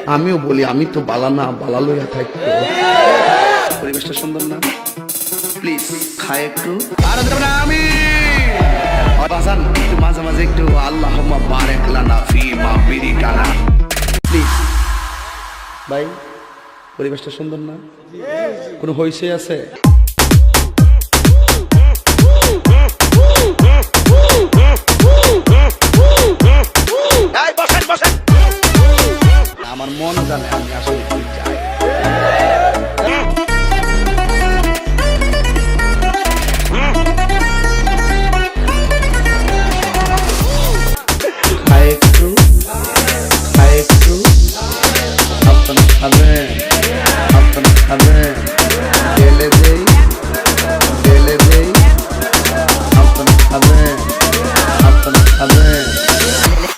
আমিও বলি আমি তো বালা না, বালা লইয়া থাকতো। পরিবেশটা সুন্দর না? প্লিজ খায় একটু। আর আমি বাজান একটু মাঝে মাঝে একটু আল্লাহুম্মা বারিক লানা ফি মা বিরিকানা প্লিজ। ভাই পরিবেশটা সুন্দর না? কোনো হইছে আছে? আমার মন জানে আমি আসলে কি চাই। খায় একটু, খায় একটু, আপনারা খাবেন, আপনারা খাবেন, ঢেলে দেই, ঢেলে দেই, আপনারা খাবেন, আপনারা খাবেন।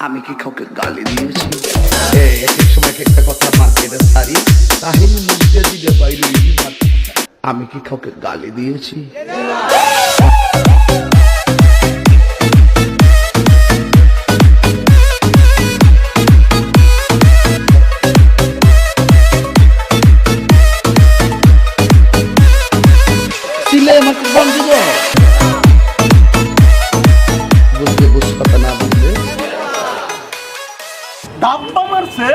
আমি কি কাউকে গালি দিয়েছি? এক এক সময় একটা কথা মার্কেটে ছাড়ি, তাহিনী মুখে দিলে বাইরে। আমি কি কাউকে গালি দিয়েছি? সিলে আমাকে বন্ধ বুঝলে বুঝতে না বুঝলে ডাব্বা মারছে